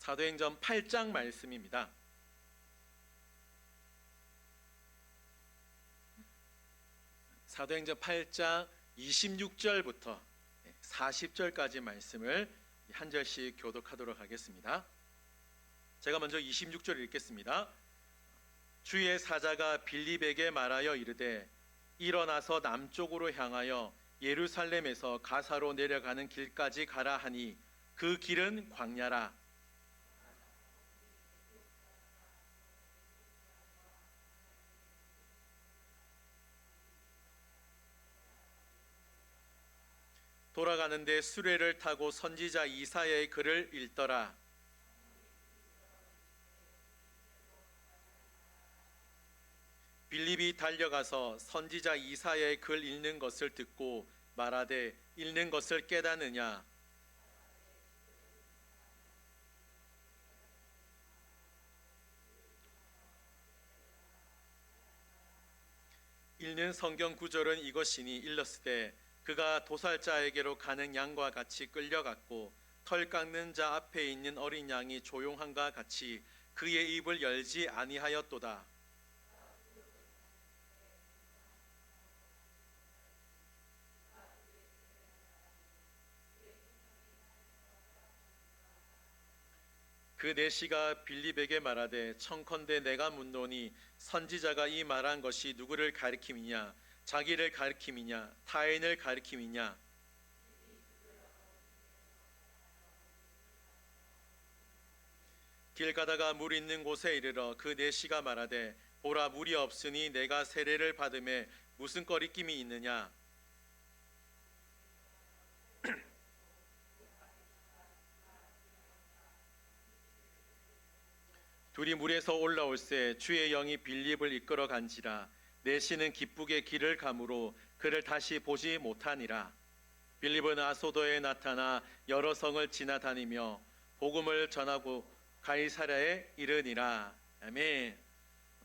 사도행전 8장 말씀입니다. 사도행전 8장 26절부터 40절까지 말씀을 한 절씩 교독하도록 하겠습니다. 제가 먼저 26절 읽겠습니다. 주의 사자가 빌립에게 말하여 이르되 일어나서 남쪽으로 향하여 예루살렘에서 가사로 내려가는 길까지 가라 하니 그 길은 광야라. 돌아가는데 수레를 타고 선지자 이사야의 글을 읽더라. 빌립이 달려가서 선지자 이사야의 글 읽는 것을 듣고 말하되 읽는 것을 깨닫느냐? 읽는 성경 구절은 이것이니 일렀으되 그가 도살자에게로 가는 양과 같이 끌려갔고 털 깎는 자 앞에 있는 어린 양이 조용함과 같이 그의 입을 열지 아니하였도다. 그 내시가 빌립에게 말하되 청컨대 내가 묻노니 선지자가 이 말한 것이 누구를 가리킴이냐? 자기를 가리킴이냐? 타인을 가리킴이냐? 길 가다가 물 있는 곳에 이르러 그 내시가 말하되 보라 물이 없으니 내가 세례를 받음에 무슨 거리낌이 있느냐? 둘이 물에서 올라올새 주의 영이 빌립을 이끌어 간지라. 내시는 기쁘게 길을 가므로 그를 다시 보지 못하니라. 빌립은 아소도에 나타나 여러 성을 지나다니며 복음을 전하고 가이사랴에 이르니라. 아멘.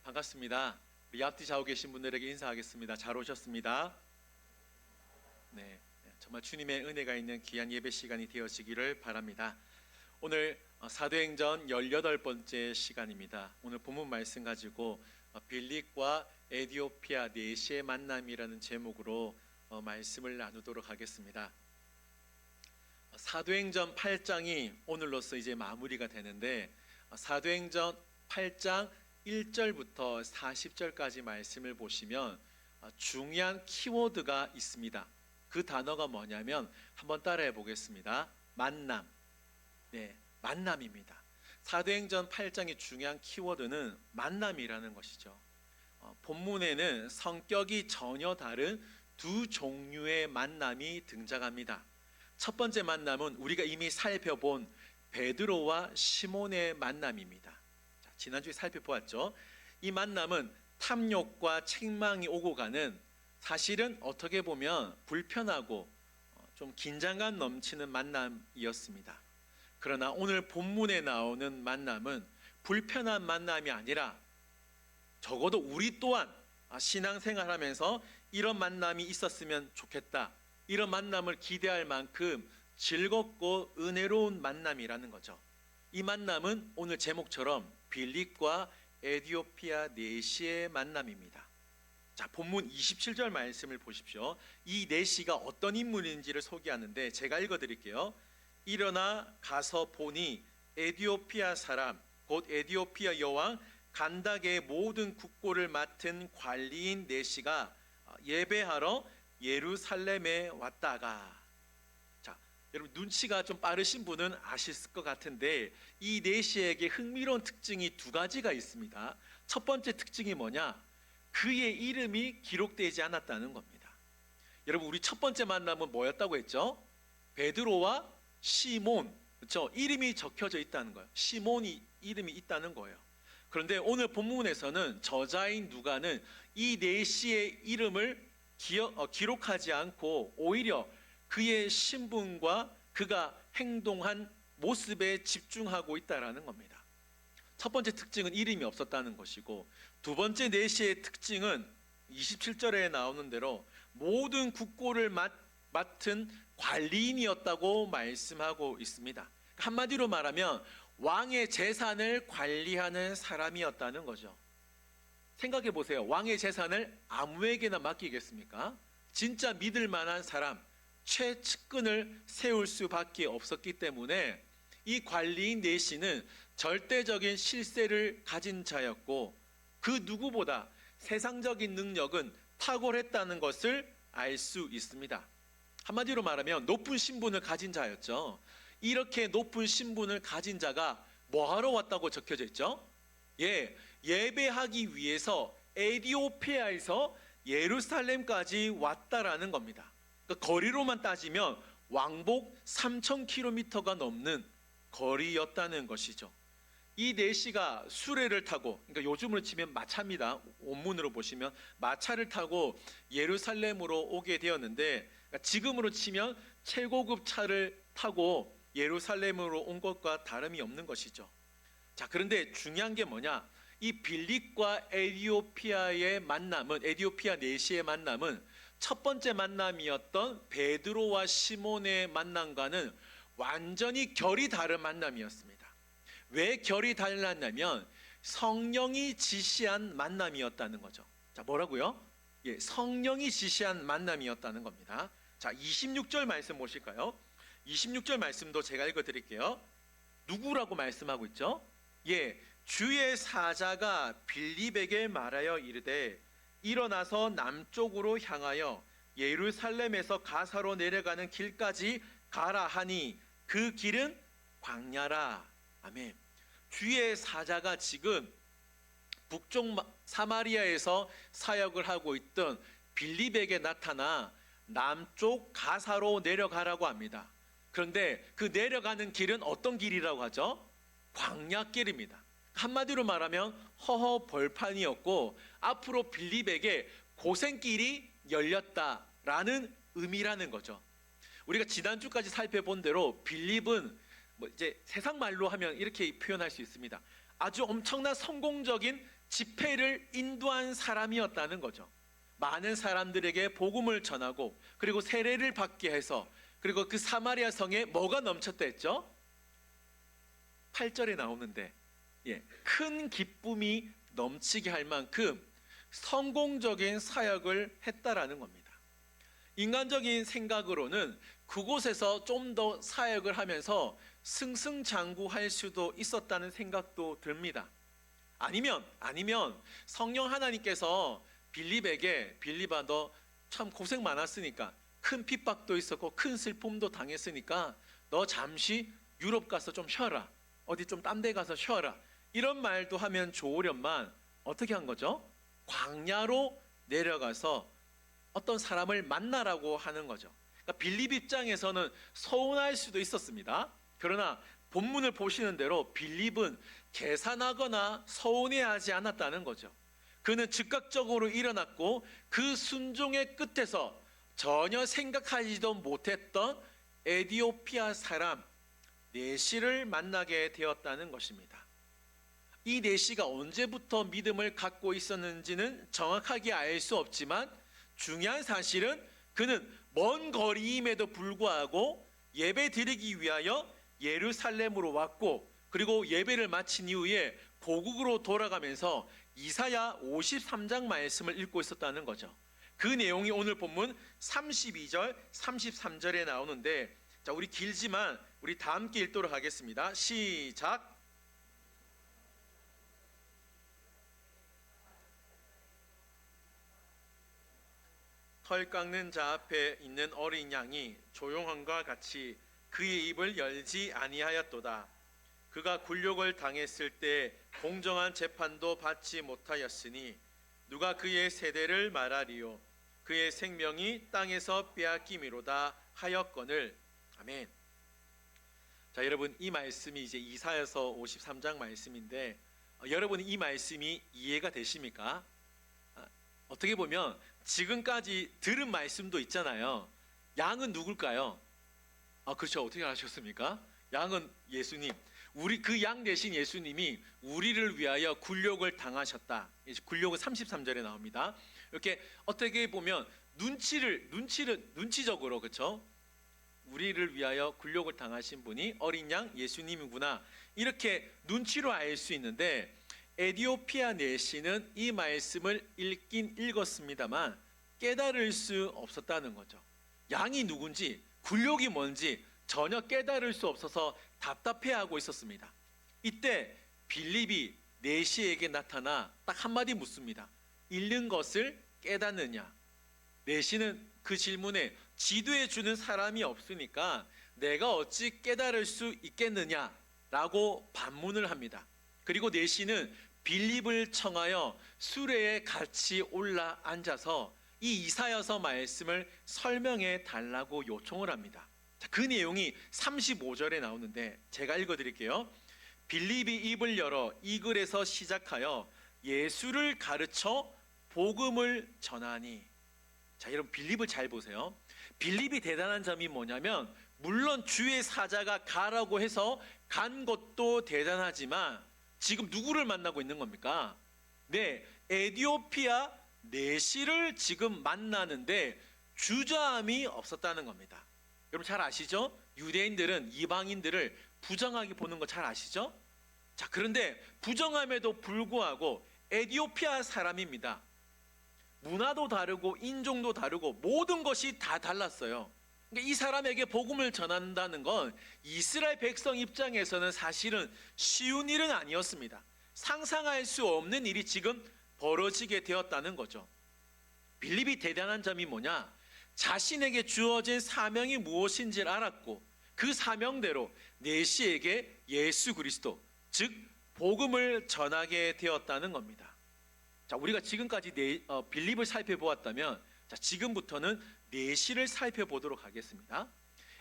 반갑습니다. 우리 앞뒤 좌우 계신 분들에게 인사하겠습니다. 잘 오셨습니다. 네, 정말 주님의 은혜가 있는 귀한 예배 시간이 되어지기를 바랍니다. 오늘 사도행전 18번째 시간입니다. 오늘 본문 말씀 가지고 빌립과 에디오피아 내시의 만남이라는 제목으로 말씀을 나누도록 하겠습니다. 사도행전 8장이 오늘로서 이제 마무리가 되는데 사도행전 8장 1절부터 40절까지 말씀을 보시면 중요한 키워드가 있습니다. 그 단어가 뭐냐면 한번 따라해 보겠습니다. 만남. 네, 만남입니다. 사도행전 8장의 중요한 키워드는 만남이라는 것이죠. 본문에는 성격이 전혀 다른 두 종류의 만남이 등장합니다. 첫 번째 만남은 우리가 이미 살펴본 베드로와 시몬의 만남입니다. 자, 지난주에 살펴보았죠. 이 만남은 탐욕과 책망이 오고 가는, 사실은 어떻게 보면 불편하고 좀 긴장감 넘치는 만남이었습니다. 그러나 오늘 본문에 나오는 만남은 불편한 만남이 아니라 적어도 우리 또한 신앙생활하면서 이런 만남이 있었으면 좋겠다, 이런 만남을 기대할 만큼 즐겁고 은혜로운 만남이라는 거죠. 이 만남은 오늘 제목처럼 빌립과 에디오피아 내시의 만남입니다. 자, 본문 27절 말씀을 보십시오. 이 내시가 어떤 인물인지를 소개하는데 제가 읽어드릴게요. 일어나 가서 보니 에디오피아 사람 곧 에디오피아 여왕 간닥의 모든 국고를 맡은 관리인 내시가 예배하러 예루살렘에 왔다가. 자, 여러분 눈치가 좀 빠르신 분은 아실 것 같은데 이 내시에게 흥미로운 특징이 두 가지가 있습니다. 첫 번째 특징이 뭐냐? 그의 이름이 기록되지 않았다는 겁니다. 여러분, 우리 첫 번째 만남은 뭐였다고 했죠? 베드로와 시몬, 그렇죠? 이름이 적혀져 있다는 거예요. 시몬이 이름이 있다는 거예요. 그런데 오늘 본문에서는 저자인 누가는 이 내시의 이름을 기록하지 않고 오히려 그의 신분과 그가 행동한 모습에 집중하고 있다는 겁니다. 첫 번째 특징은 이름이 없었다는 것이고, 두 번째 내시의 특징은 27절에 나오는 대로 모든 국고를 맡은 관리인이었다고 말씀하고 있습니다. 한마디로 말하면 왕의 재산을 관리하는 사람이었다는 거죠. 생각해 보세요. 왕의 재산을 아무에게나 맡기겠습니까? 진짜 믿을 만한 사람, 최측근을 세울 수밖에 없었기 때문에 이 관리인 내시는 절대적인 실세를 가진 자였고, 그 누구보다 세상적인 능력은 탁월했다는 것을 알 수 있습니다. 한마디로 말하면 높은 신분을 가진 자였죠. 이렇게 높은 신분을 가진 자가 뭐하러 왔다고 적혀져 있죠? 예배하기 위해서 에디오피아에서 예루살렘까지 왔다라는 겁니다. 그러니까 거리로만 따지면 왕복 3,000km가 넘는 거리였다는 것이죠. 이 내시가 수레를 타고, 그러니까 요즘으로 치면 마차입니다. 원문으로 보시면 마차를 타고 예루살렘으로 오게 되었는데, 그러니까 지금으로 치면 최고급 차를 타고 예루살렘으로 온 것과 다름이 없는 것이죠. 자, 그런데 중요한 게 뭐냐? 이 빌립과 에디오피아의 만남은, 에디오피아 내시의 만남은 첫 번째 만남이었던 베드로와 시몬의 만남과는 완전히 결이 다른 만남이었습니다. 왜 결이 달랐냐면 성령이 지시한 만남이었다는 거죠. 자, 뭐라고요? 성령이 지시한 만남이었다는 겁니다. 자, 26절 말씀 보실까요? 26절 말씀도 제가 읽어드릴게요. 누구라고 말씀하고 있죠? 주의 사자가 빌립에게 말하여 이르되 일어나서 남쪽으로 향하여 예루살렘에서 가사로 내려가는 길까지 가라 하니 그 길은 광야라. 아멘. 주의 사자가 지금 북쪽 사마리아에서 사역을 하고 있던 빌립에게 나타나 남쪽 가사로 내려가라고 합니다. 그런데 그 내려가는 길은 어떤 길이라고 하죠? 광야길입니다. 한마디로 말하면 허허벌판이었고, 앞으로 빌립에게 고생길이 열렸다라는 의미라는 거죠. 우리가 지난주까지 살펴본 대로 빌립은 이제 세상 말로 하면 이렇게 표현할 수 있습니다. 아주 엄청난 성공적인 집회를 인도한 사람이었다는 거죠. 많은 사람들에게 복음을 전하고, 그리고 세례를 받게 해서, 그리고 그 사마리아 성에 뭐가 넘쳤다 했죠? 8절에 나오는데 큰 기쁨이 넘치게 할 만큼 성공적인 사역을 했다라는 겁니다. 인간적인 생각으로는 그곳에서 좀 더 사역을 하면서 승승장구할 수도 있었다는 생각도 듭니다. 아니면 성령 하나님께서 빌립에게, 빌립아 너 참 고생 많았으니까, 큰 핍박도 있었고 큰 슬픔도 당했으니까 너 잠시 유럽 가서 좀 쉬어라, 어디 좀 딴 데 가서 쉬어라, 이런 말도 하면 좋으련만 어떻게 한 거죠? 광야로 내려가서 어떤 사람을 만나라고 하는 거죠. 그러니까 빌립 입장에서는 서운할 수도 있었습니다. 그러나 본문을 보시는 대로 빌립은 계산하거나 서운해하지 않았다는 거죠. 그는 즉각적으로 일어났고 그 순종의 끝에서 전혀 생각하지도 못했던 에디오피아 사람 내시를 만나게 되었다는 것입니다. 이 내시가 언제부터 믿음을 갖고 있었는지는 정확하게 알 수 없지만 중요한 사실은 그는 먼 거리임에도 불구하고 예배 드리기 위하여 예루살렘으로 왔고, 그리고 예배를 마친 이후에 고국으로 돌아가면서 이사야 53장 말씀을 읽고 있었다는 거죠. 그 내용이 오늘 본문 32절, 33절에 나오는데, 자, 우리 길지만 우리 다 함께 읽도록 하겠습니다. 시작. 털 깎는 자 앞에 있는 어린 양이 조용함과 같이 그의 입을 열지 아니하였도다. 그가 굴욕을 당했을 때 공정한 재판도 받지 못하였으니 누가 그의 세대를 말하리요. 그의 생명이 땅에서 빼앗김이로다 하였거늘. 아멘. 자, 여러분, 이 말씀이 이제 이사야서 53장 말씀인데 여러분 이 말씀이 이해가 되십니까? 어떻게 보면 지금까지 들은 말씀도 있잖아요. 양은 누굴까요? 그렇죠. 어떻게 아셨습니까? 양은 예수님. 우리 그 양 대신 예수님이 우리를 위하여 굴욕을 당하셨다. 굴욕은 33절에 나옵니다. 이렇게 어떻게 보면 눈치적으로, 그렇죠? 우리를 위하여 굴욕을 당하신 분이 어린 양 예수님이구나, 이렇게 눈치로 알 수 있는데, 에디오피아 내시는 이 말씀을 읽긴 읽었습니다만 깨달을 수 없었다는 거죠. 양이 누군지, 굴욕이 뭔지 전혀 깨달을 수 없어서 답답해하고 있었습니다. 이때 빌립이 내시에게 나타나 딱 한마디 묻습니다. 읽는 것을 깨닫느냐? 내시는 그 질문에 지도해 주는 사람이 없으니까 내가 어찌 깨달을 수 있겠느냐라고 반문을 합니다. 그리고 내시는 빌립을 청하여 수레에 같이 올라 앉아서 이 이사야서 말씀을 설명해 달라고 요청을 합니다. 그 내용이 35절에 나오는데 제가 읽어드릴게요. 빌립이 입을 열어 이 글에서 시작하여 예수를 가르쳐 복음을 전하니. 자, 여러분 빌립을 잘 보세요. 빌립이 대단한 점이 뭐냐면, 물론 주의 사자가 가라고 해서 간 것도 대단하지만 지금 누구를 만나고 있는 겁니까? 네, 에디오피아 내시를 지금 만나는데 주저함이 없었다는 겁니다. 여러분 잘 아시죠? 유대인들은 이방인들을 부정하게 보는 거 잘 아시죠? 자, 그런데 부정함에도 불구하고 에디오피아 사람입니다. 문화도 다르고 인종도 다르고 모든 것이 다 달랐어요. 그러니까 이 사람에게 복음을 전한다는 건 이스라엘 백성 입장에서는 사실은 쉬운 일은 아니었습니다. 상상할 수 없는 일이 지금 벌어지게 되었다는 거죠. 빌립이 대단한 점이 뭐냐? 자신에게 주어진 사명이 무엇인지를 알았고 그 사명대로 내시에게 예수 그리스도, 즉 복음을 전하게 되었다는 겁니다. 자, 우리가 지금까지 빌립을 살펴보았다면, 자, 지금부터는 내시를 살펴보도록 하겠습니다.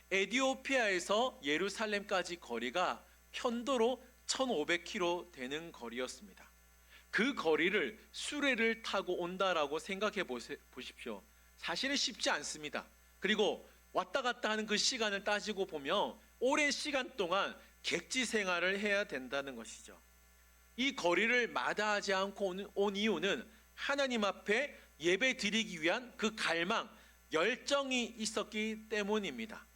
에디오피아에서 예루살렘까지 거리가 편도로 1500km 되는 거리였습니다. 그 거리를 수레를 타고 온다라고 생각해 보십시오. 사실은 쉽지 않습니다. 그리고 왔다 갔다 하는 그 시간을 따지고 보면 오랜 시간 동안 객지 생활을 해야 된다는 것이죠. 이 거리를 마다하지 않고 온 이유는 하나님 앞에 예배 드리기 위한 그 갈망, 열정이 있었기 때문입니다.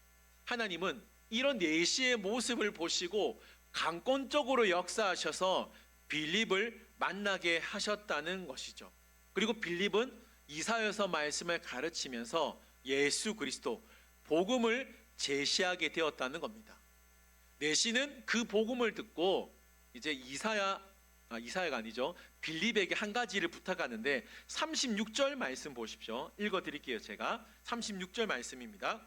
하나님은 이런 내시의 모습을 보시고 강권적으로 역사하셔서 빌립을 만나게 하셨다는 것이죠. 그리고 빌립은 이사야서 말씀을 가르치면서 예수 그리스도, 복음을 제시하게 되었다는 겁니다. 내시는 그 복음을 듣고 이제 이사야가 아니죠, 빌립에게 한 가지를 부탁하는데 36절 말씀 보십시오. 읽어드릴게요. 제가 36절 말씀입니다.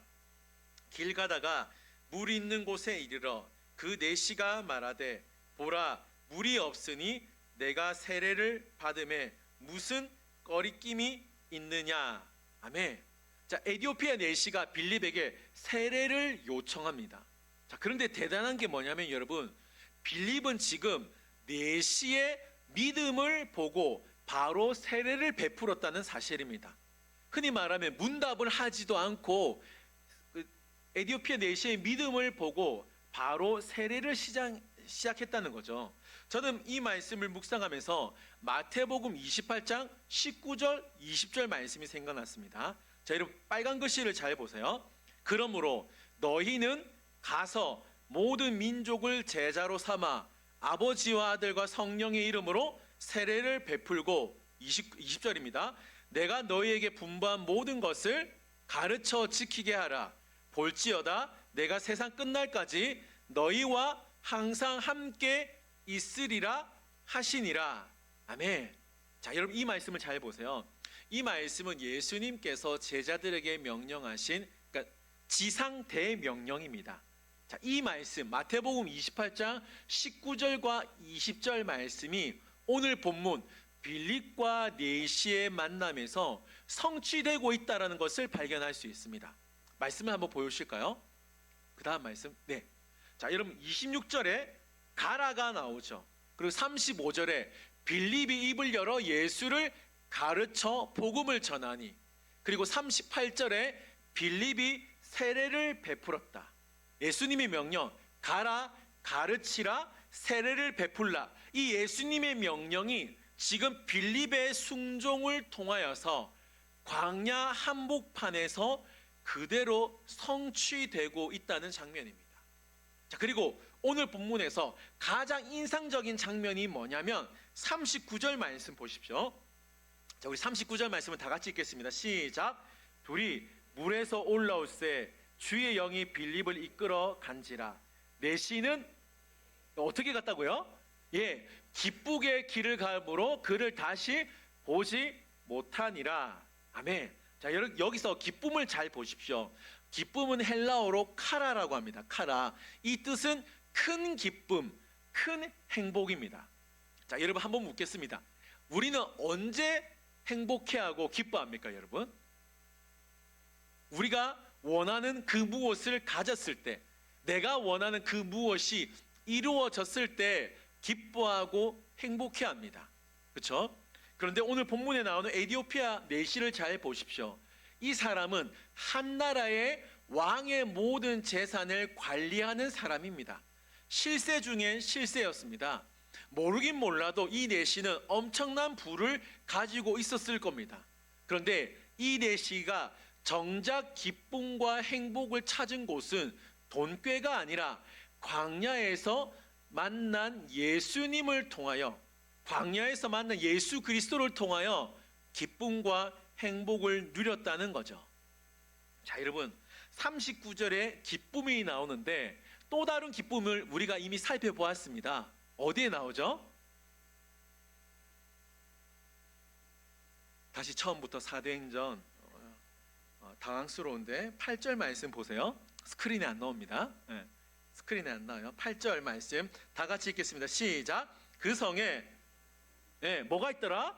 길 가다가 물 있는 곳에 이르러 그 내시가 말하되 보라, 물이 없으니 내가 세례를 받음에 무슨 거리낌이 있느냐. 아멘. 자, 에디오피아 내시가 빌립에게 세례를 요청합니다. 자, 그런데 대단한 게 뭐냐면 여러분, 빌립은 지금 내시의 믿음을 보고 바로 세례를 베풀었다는 사실입니다. 흔히 말하면 문답을 하지도 않고 에디오피아 내시의 믿음을 보고 바로 세례를 시작했다는 거죠. 저는 이 말씀을 묵상하면서 마태복음 28장 19절 20절 말씀이 생각났습니다. 자, 여러분 빨간 글씨를 잘 보세요. 그러므로 너희는 가서 모든 민족을 제자로 삼아 아버지와 아들과 성령의 이름으로 세례를 베풀고 20절입니다. 내가 너희에게 분부한 모든 것을 가르쳐 지키게 하라. 볼지어다 내가 세상 끝날까지 너희와 항상 함께 있으리라 하시니라. 아멘. 자, 여러분 이 말씀을 잘 보세요. 이 말씀은 예수님께서 제자들에게 명령하신, 그러니까 지상 대명령입니다. 자, 이 말씀 마태복음 28장 19절과 20절 말씀이 오늘 본문 빌립과 내시의 만남에서 성취되고 있다는 것을 발견할 수 있습니다. 말씀을 한번 보여주실까요? 그 다음 말씀. 네. 자, 여러분 26절에 가라가 나오죠. 그리고 35절에 빌립이 입을 열어 예수를 가르쳐 복음을 전하니, 그리고 38절에 빌립이 세례를 베풀었다. 예수님의 명령, 가라, 가르치라, 세례를 베풀라. 이 예수님의 명령이 지금 빌립의 순종을 통하여서 광야 한복판에서 그대로 성취되고 있다는 장면입니다. 자, 그리고 오늘 본문에서 가장 인상적인 장면이 뭐냐면 39절 말씀 보십시오. 자, 우리 39절 말씀을 다 같이 읽겠습니다. 시작. 둘이 물에서 올라올새 주의 영이 빌립을 이끌어 간지라. 내시는 어떻게 갔다고요? 예, 기쁘게 길을 가므로 그를 다시 보지 못하니라. 아멘. 자, 여기서 기쁨을 잘 보십시오. 기쁨은 헬라어로 카라라고 합니다. 카라. 이 뜻은 큰 기쁨, 큰 행복입니다. 자, 여러분 한번 묻겠습니다. 우리는 언제 행복해하고 기뻐합니까, 여러분? 우리가 원하는 그 무엇을 가졌을 때, 내가 원하는 그 무엇이 이루어졌을 때 기뻐하고 행복해합니다. 그렇죠? 그런데 오늘 본문에 나오는 에디오피아 내시를 잘 보십시오. 이 사람은 한 나라의 왕의 모든 재산을 관리하는 사람입니다. 실세 중엔 실세였습니다. 모르긴 몰라도 이 내시는 엄청난 부를 가지고 있었을 겁니다. 그런데 이 내시가 정작 기쁨과 행복을 찾은 곳은 돈꾀가 아니라 광야에서 만난 예수님을 통하여, 광야에서 만난 예수 그리스도를 통하여 기쁨과 행복을 누렸다는 거죠. 자, 여러분 39절에 기쁨이 나오는데 또 다른 기쁨을 우리가 이미 살펴보았습니다. 어디에 나오죠? 다시 처음부터 사도행전, 당황스러운데 8절 말씀 보세요. 스크린에 안 나옵니다. 네, 스크린에 안 나와요. 8절 말씀 다 같이 읽겠습니다. 시작. 그 성에 뭐가 있더라?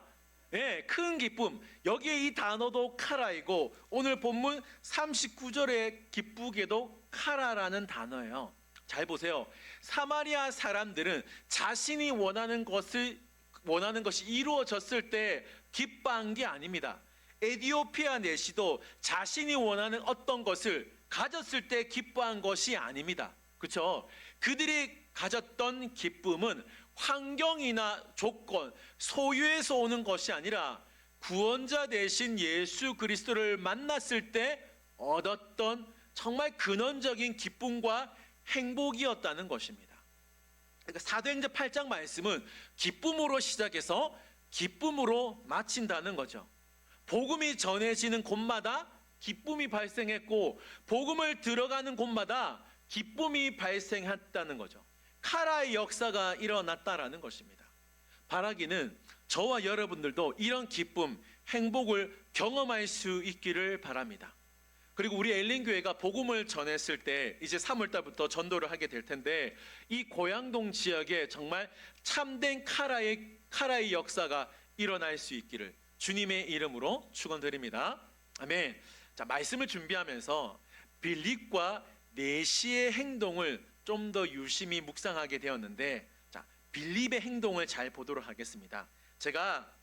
큰 기쁨. 여기에 이 단어도 카라이고 오늘 본문 39절에 기쁘게도 카라라는 단어예요. 잘 보세요. 사마리아 사람들은 자신이 원하는 것이 이루어졌을 때 기뻐한 게 아닙니다. 에디오피아 내시도 자신이 원하는 어떤 것을 가졌을 때 기뻐한 것이 아닙니다. 그렇죠? 그들이 가졌던 기쁨은 환경이나 조건, 소유에서 오는 것이 아니라 구원자 되신 예수 그리스도를 만났을 때 얻었던 정말 근원적인 기쁨과 행복이었다는 것입니다. 그러니까 사도행전 8장 말씀은 기쁨으로 시작해서 기쁨으로 마친다는 거죠. 복음이 전해지는 곳마다 기쁨이 발생했고 복음을 들어가는 곳마다 기쁨이 발생했다는 거죠. 카라의 역사가 일어났다라는 것입니다. 바라기는 저와 여러분들도 이런 기쁨, 행복을 경험할 수 있기를 바랍니다. 그리고 우리 엘린교회가 복음을 전했을 때 이제 3월달부터 전도를 하게 될 텐데 이 고양동 지역에 정말 참된 카라의 역사가 일어날 수 있기를 주님의 이름으로 축원드립니다. 아멘. 자, 말씀을 준비하면서 빌립과 내시의 행동을 좀 더 유심히 묵상하게 되었는데, 자, 빌립의 행동을 잘 보도록 하겠습니다. 제가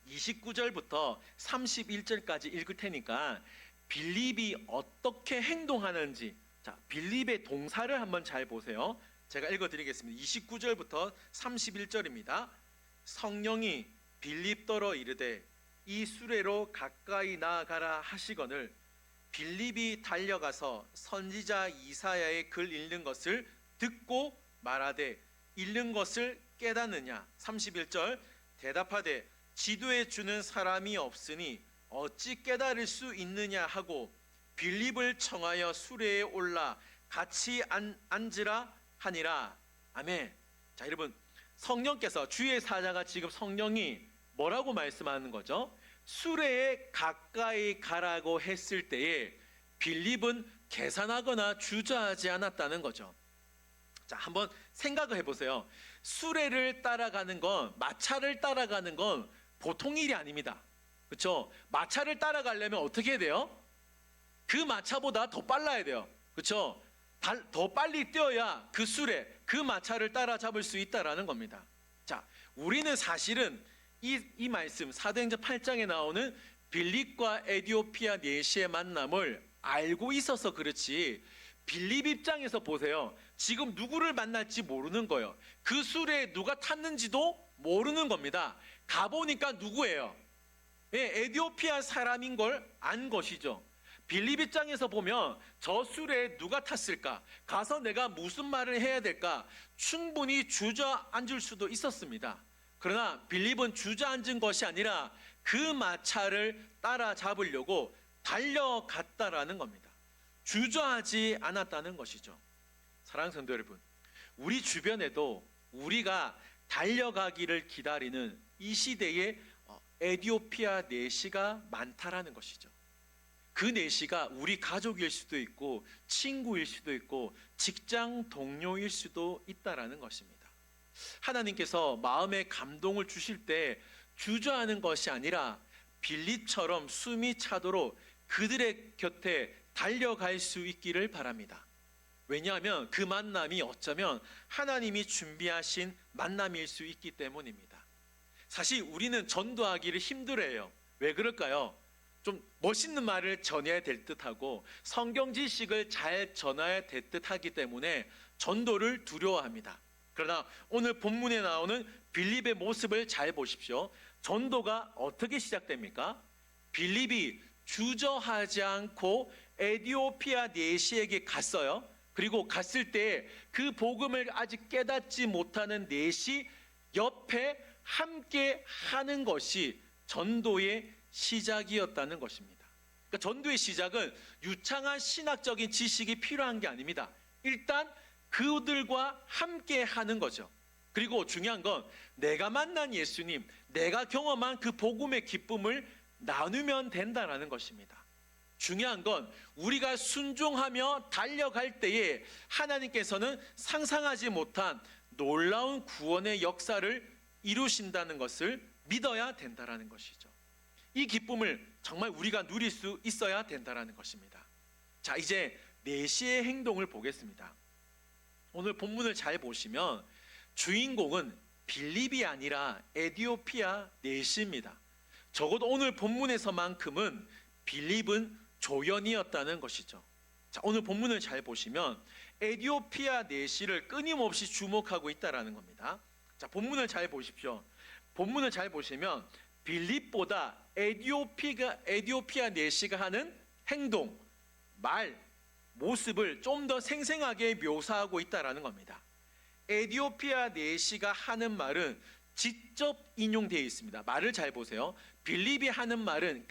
29절부터 31절까지 읽을 테니까 빌립이 어떻게 행동하는지, 자, 빌립의 동사를 한번 잘 보세요. 제가 읽어드리겠습니다. 29절부터 31절입니다. 성령이 빌립더러 이르되 이 수레로 가까이 나아가라 하시거늘 빌립이 달려가서 선지자 이사야의 글 읽는 것을 듣고 말하되 읽는 것을 깨닫느냐. 31절 대답하되 지도해 주는 사람이 없으니 어찌 깨달을 수 있느냐 하고 빌립을 청하여 수레에 올라 같이 앉으라 하니라. 아멘. 자, 여러분 성령께서, 주의 사자가 지금 성령이 뭐라고 말씀하는 거죠? 수레에 가까이 가라고 했을 때에 빌립은 계산하거나 주저하지 않았다는 거죠. 자, 한번 생각을 해보세요. 수레를 따라가는 건, 마차를 따라가는 건 보통 일이 아닙니다. 그렇죠? 마차를 따라가려면 어떻게 해야 돼요? 그 마차보다 더 빨라야 돼요. 그렇죠? 더 빨리 뛰어야 그 수레, 그 마차를 따라잡을 수 있다라는 겁니다. 자, 우리는 사실은 이 말씀 사도행전 8장에 나오는 빌립과 에디오피아 내시의 만남을 알고 있어서 그렇지, 빌립 입장에서 보세요. 지금 누구를 만날지 모르는 거예요. 그 수레에 누가 탔는지도 모르는 겁니다. 가보니까 누구예요? 에디오피아 사람인 걸 안 것이죠. 빌립 입장에서 보면 저 술에 누가 탔을까? 가서 내가 무슨 말을 해야 될까? 충분히 주저앉을 수도 있었습니다. 그러나 빌립은 주저앉은 것이 아니라 그 마차를 따라잡으려고 달려갔다라는 겁니다. 주저하지 않았다는 것이죠. 사랑하는 성도 여러분, 우리 주변에도 우리가 달려가기를 기다리는 이 시대에 에디오피아 내시가 많다라는 것이죠. 그 내시가 우리 가족일 수도 있고 친구일 수도 있고 직장 동료일 수도 있다라는 것입니다. 하나님께서 마음에 감동을 주실 때 주저하는 것이 아니라 빌립처럼 숨이 차도록 그들의 곁에 달려갈 수 있기를 바랍니다. 왜냐하면 그 만남이 어쩌면 하나님이 준비하신 만남일 수 있기 때문입니다. 사실 우리는 전도하기를 힘들어해요. 왜 그럴까요? 좀 멋있는 말을 전해야 될 듯하고 성경 지식을 잘 전해야 될 듯하기 때문에 전도를 두려워합니다. 그러나 오늘 본문에 나오는 빌립의 모습을 잘 보십시오. 전도가 어떻게 시작됩니까? 빌립이 주저하지 않고 에디오피아 내시에게 갔어요. 그리고 갔을 때 그 복음을 아직 깨닫지 못하는 내시 옆에 함께 하는 것이 전도의 시작이었다는 것입니다. 그러니까 전도의 시작은 유창한 신학적인 지식이 필요한 게 아닙니다. 일단 그들과 함께 하는 거죠. 그리고 중요한 건 내가 만난 예수님, 내가 경험한 그 복음의 기쁨을 나누면 된다는 것입니다. 중요한 건 우리가 순종하며 달려갈 때에 하나님께서는 상상하지 못한 놀라운 구원의 역사를 이루신다는 것을 믿어야 된다는 것이죠. 이 기쁨을 정말 우리가 누릴 수 있어야 된다는 것입니다. 자, 이제 내시의 행동을 보겠습니다. 오늘 본문을 잘 보시면 주인공은 빌립이 아니라 에디오피아 내시입니다. 적어도 오늘 본문에서만큼은 빌립은 조연이었다는 것이죠. 자, 오늘 본문을 잘 보시면 에디오피아 내시를 끊임없이 주목하고 있다는 겁니다. 자, 본문을 잘 보십시오. 본문을 잘 보시면 빌립보다 에디오피아 내시가 하는 행동, 말, 모습을 좀 더 생생하게 묘사하고 있다는 겁니다. 에디오피아 내시가 하는 말은 직접 인용되어 있습니다. 말을 잘 보세요. 빌립이 하는 말은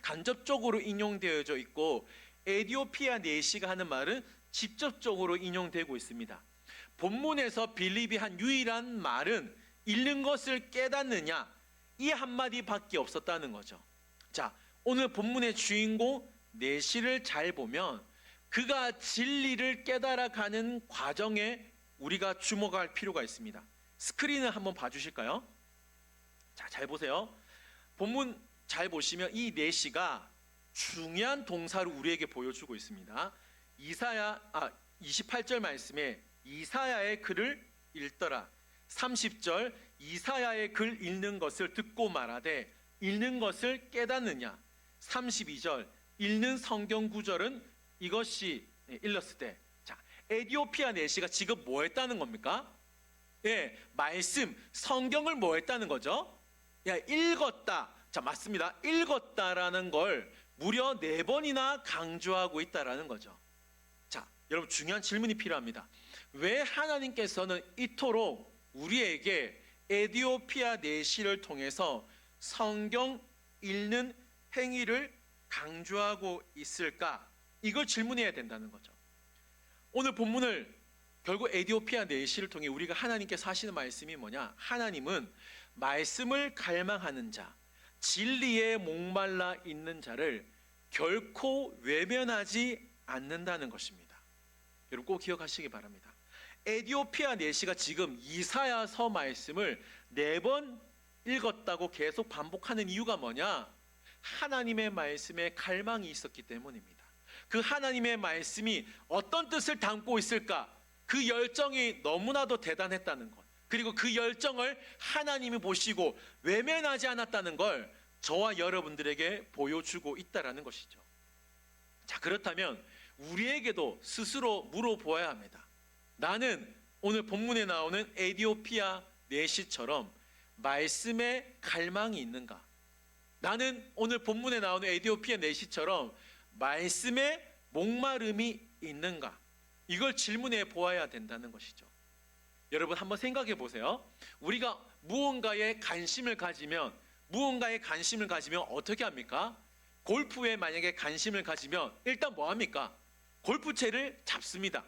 간접적으로 인용되어져 있고 에디오피아 내시가 하는 말은 직접적으로 인용되고 있습니다. 본문에서 빌립이 한 유일한 말은 읽는 것을 깨닫느냐 이 한마디밖에 없었다는 거죠. 자, 오늘 본문의 주인공 내시를 잘 보면 그가 진리를 깨달아가는 과정에 우리가 주목할 필요가 있습니다. 스크린을 한번 봐주실까요? 자, 잘 보세요. 본문 잘 보시면 이 내시가 중요한 동사를 우리에게 보여주고 있습니다. 28절 말씀에 이사야의 글을 읽더라. 30절 이사야의 글 읽는 것을 듣고 말하되 읽는 것을 깨닫느냐. 32절 읽는 성경 구절은 이것이 읽었을 때. 자, 에디오피아 내시가 지금 뭐 했다는 겁니까? 예, 말씀, 성경을 뭐 했다는 거죠? 야, 읽었다. 자, 맞습니다. 읽었다라는 걸 무려 4번이나 강조하고 있다라는 거죠. 자, 여러분 중요한 질문이 필요합니다. 왜 하나님께서는 이토록 우리에게 에디오피아 내시를 통해서 성경 읽는 행위를 강조하고 있을까? 이걸 질문해야 된다는 거죠. 오늘 본문을 결국 에디오피아 내시를 통해 우리가 하나님께서 하시는 말씀이 뭐냐? 하나님은 말씀을 갈망하는 자, 진리에 목말라 있는 자를 결코 외면하지 않는다는 것입니다. 여러분 꼭 기억하시기 바랍니다. 에디오피아 내시가 지금 이사야서 말씀을 4번 읽었다고 계속 반복하는 이유가 뭐냐? 하나님의 말씀에 갈망이 있었기 때문입니다. 그 하나님의 말씀이 어떤 뜻을 담고 있을까? 그 열정이 너무나도 대단했다는 것, 그리고 그 열정을 하나님이 보시고 외면하지 않았다는 걸 저와 여러분들에게 보여주고 있다는 것이죠. 자, 그렇다면 우리에게도 스스로 물어보아야 합니다. 나는 오늘 본문에 나오는 에디오피아 내시처럼 말씀에 갈망이 있는가? 나는 오늘 본문에 나오는 에디오피아 내시처럼 말씀에 목마름이 있는가? 이걸 질문해 보아야 된다는 것이죠. 여러분 한번 생각해 보세요. 우리가 무언가에 관심을 가지면 어떻게 합니까? 골프에 만약에 관심을 가지면 일단 뭐 합니까? 골프채를 잡습니다.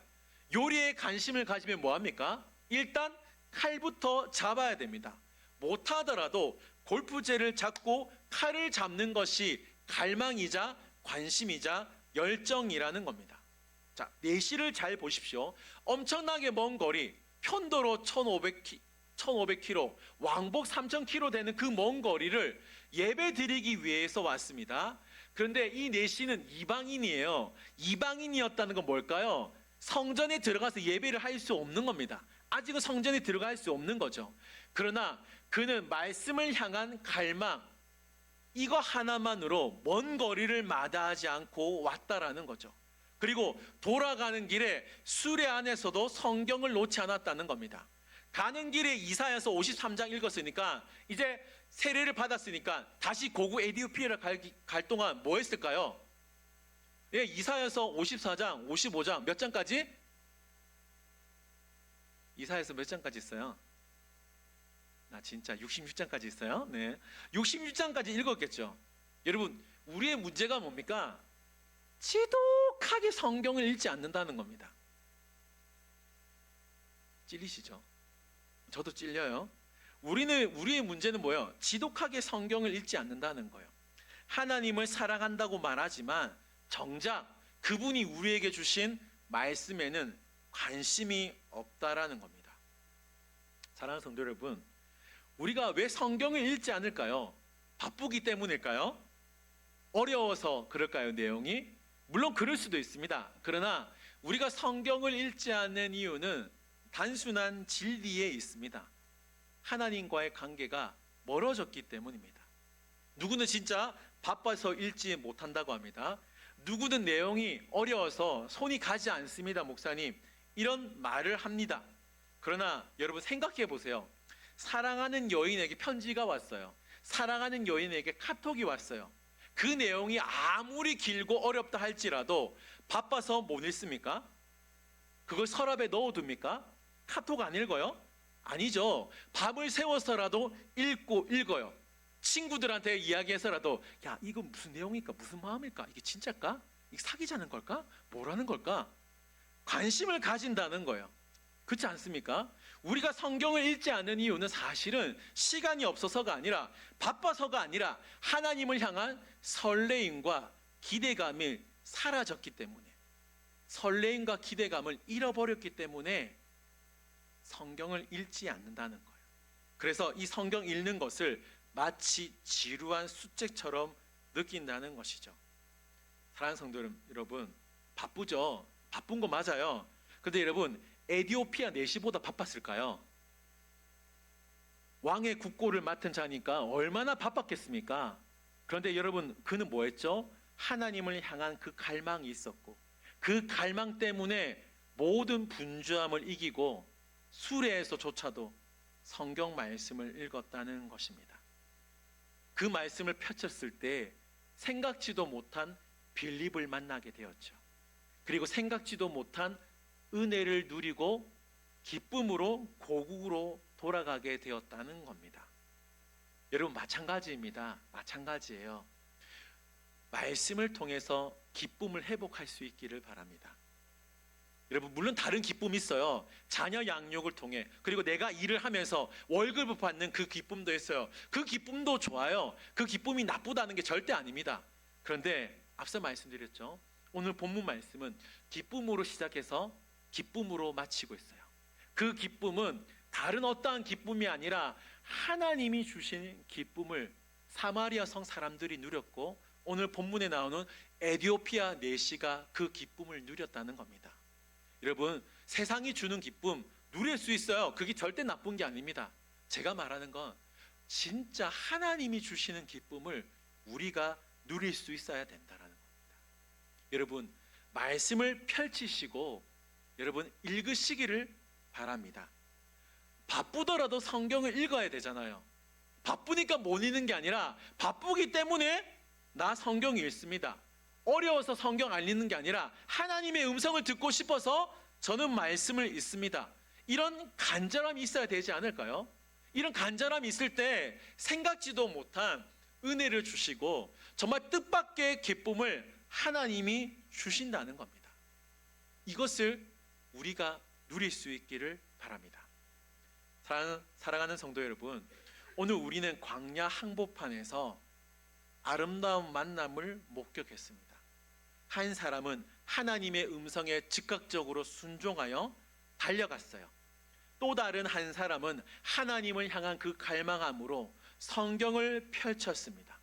요리에 관심을 가지면 뭐 합니까? 일단 칼부터 잡아야 됩니다. 못하더라도 골프채를 잡고 칼을 잡는 것이 갈망이자 관심이자 열정이라는 겁니다. 자, 내시를 잘 보십시오. 엄청나게 먼 거리, 편도로 1500km, 왕복 3000km 되는 그 먼 거리를 예배 드리기 위해서 왔습니다. 그런데 이 내시는 이방인이에요. 이방인이었다는 건 뭘까요? 성전에 들어가서 예배를 할 수 없는 겁니다. 아직은 성전에 들어갈 수 없는 거죠. 그러나 그는 말씀을 향한 갈망, 이거 하나만으로 먼 거리를 마다하지 않고 왔다라는 거죠. 그리고 돌아가는 길에 수레 안에서도 성경을 놓지 않았다는 겁니다. 가는 길에 이사야서 53장 읽었으니까 이제 세례를 받았으니까 다시 고구 에디오피아를 갈 동안 뭐 했을까요? 예, 이사야서 54장, 55장 몇 장까지? 이사야서 몇 장까지 있어요? 나 진짜 66장까지 있어요. 네, 66장까지 읽었겠죠. 여러분, 우리의 문제가 뭡니까? 지독하게 성경을 읽지 않는다는 겁니다. 찔리시죠? 저도 찔려요. 우리의 문제는 뭐예요? 지독하게 성경을 읽지 않는다는 거예요. 하나님을 사랑한다고 말하지만 정작 그분이 우리에게 주신 말씀에는 관심이 없다라는 겁니다. 사랑하는 성도 여러분, 우리가 왜 성경을 읽지 않을까요? 바쁘기 때문일까요? 어려워서 그럴까요? 내용이? 물론 그럴 수도 있습니다. 그러나 우리가 성경을 읽지 않는 이유는 단순한 진리에 있습니다. 하나님과의 관계가 멀어졌기 때문입니다. 누구는 진짜 바빠서 읽지 못한다고 합니다. 누구는 내용이 어려워서 손이 가지 않습니다, 목사님. 이런 말을 합니다. 그러나 여러분 생각해 보세요. 사랑하는 여인에게 편지가 왔어요. 사랑하는 여인에게 카톡이 왔어요. 그 내용이 아무리 길고 어렵다 할지라도 바빠서 못 읽습니까? 그걸 서랍에 넣어둡니까? 카톡 안 읽어요? 아니죠. 밤을 새워서라도 읽어요. 친구들한테 이야기해서라도 야, 이거 무슨 내용일까? 무슨 마음일까? 이게 진짜일까? 이게 사귀자는 걸까? 뭐라는 걸까? 관심을 가진다는 거예요. 그렇지 않습니까? 우리가 성경을 읽지 않는 이유는 사실은 시간이 없어서가 아니라 바빠서가 아니라 하나님을 향한 설레임과 기대감이 사라졌기 때문에, 설레임과 기대감을 잃어버렸기 때문에 성경을 읽지 않는다는 거예요. 그래서 이 성경 읽는 것을 마치 지루한 숙제처럼 느낀다는 것이죠. 사랑하는 성도 여러분, 바쁘죠? 바쁜 거 맞아요. 그런데 여러분, 에디오피아 내시보다 바빴을까요? 왕의 국고를 맡은 자니까 얼마나 바빴겠습니까? 그런데 여러분, 그는 뭐 했죠? 하나님을 향한 그 갈망이 있었고, 그 갈망 때문에 모든 분주함을 이기고 수레에서조차도 성경 말씀을 읽었다는 것입니다. 그 말씀을 펼쳤을 때 생각지도 못한 빌립을 만나게 되었죠. 그리고 생각지도 못한 은혜를 누리고 기쁨으로 고국으로 돌아가게 되었다는 겁니다. 여러분, 마찬가지입니다. 마찬가지예요. 말씀을 통해서 기쁨을 회복할 수 있기를 바랍니다. 여러분, 물론 다른 기쁨이 있어요. 자녀 양육을 통해, 그리고 내가 일을 하면서 월급을 받는 그 기쁨도 있어요. 그 기쁨도 좋아요. 그 기쁨이 나쁘다는 게 절대 아닙니다. 그런데 앞서 말씀드렸죠. 오늘 본문 말씀은 기쁨으로 시작해서 기쁨으로 마치고 있어요. 그 기쁨은 다른 어떠한 기쁨이 아니라 하나님이 주신 기쁨을 사마리아 성 사람들이 누렸고, 오늘 본문에 나오는 에디오피아 내시가 그 기쁨을 누렸다는 겁니다. 여러분, 세상이 주는 기쁨 누릴 수 있어요. 그게 절대 나쁜 게 아닙니다. 제가 말하는 건 진짜 하나님이 주시는 기쁨을 우리가 누릴 수 있어야 된다는 겁니다. 여러분, 말씀을 펼치시고 여러분 읽으시기를 바랍니다. 바쁘더라도 성경을 읽어야 되잖아요. 바쁘니까 못 읽는 게 아니라 바쁘기 때문에 나 성경 읽습니다. 어려워서 성경 안 읽는 게 아니라 하나님의 음성을 듣고 싶어서 저는 말씀을 읽습니다. 이런 간절함이 있어야 되지 않을까요? 이런 간절함이 있을 때 생각지도 못한 은혜를 주시고 정말 뜻밖의 기쁨을 하나님이 주신다는 겁니다. 이것을 우리가 누릴 수 있기를 바랍니다. 사랑하는 성도 여러분, 오늘 우리는 광야 항복판에서 아름다운 만남을 목격했습니다. 한 사람은 하나님의 음성에 즉각적으로 순종하여 달려갔어요. 또 다른 한 사람은 하나님을 향한 그 갈망함으로 성경을 펼쳤습니다.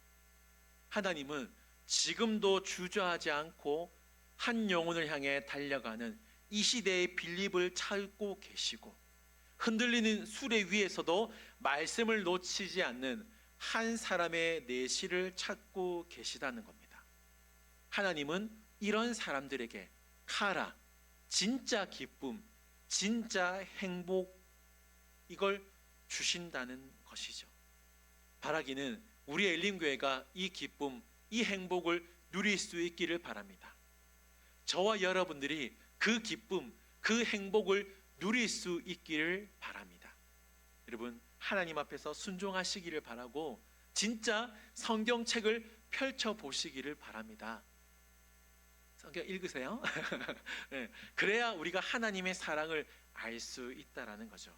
하나님은 지금도 주저하지 않고 한 영혼을 향해 달려가는 이 시대의 빌립을 찾고 계시고, 흔들리는 수레 위에서도 말씀을 놓치지 않는 한 사람의 내실을 찾고 계시다는 겁니다. 하나님은 이런 사람들에게 카라, 진짜 기쁨, 진짜 행복, 이걸 주신다는 것이죠. 바라기는 우리 엘림교회가 이 기쁨, 이 행복을 누릴 수 있기를 바랍니다. 저와 여러분들이 그 기쁨, 그 행복을 누릴 수 있기를 바랍니다. 여러분, 하나님 앞에서 순종하시기를 바라고 진짜 성경책을 펼쳐보시기를 바랍니다. 성경 읽으세요. 네, 그래야 우리가 하나님의 사랑을 알 수 있다라는 거죠.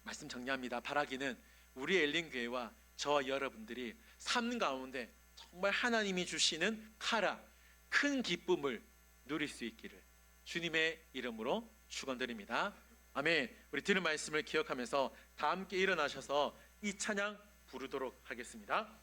말씀 정리합니다. 바라기는 우리 엘림교회와 저와 여러분들이 삶 가운데 정말 하나님이 주시는 카라, 큰 기쁨을 누릴 수 있기를 주님의 이름으로 축원드립니다. 아멘. 우리 들은 말씀을 기억하면서 다 함께 일어나셔서 이 찬양 부르도록 하겠습니다.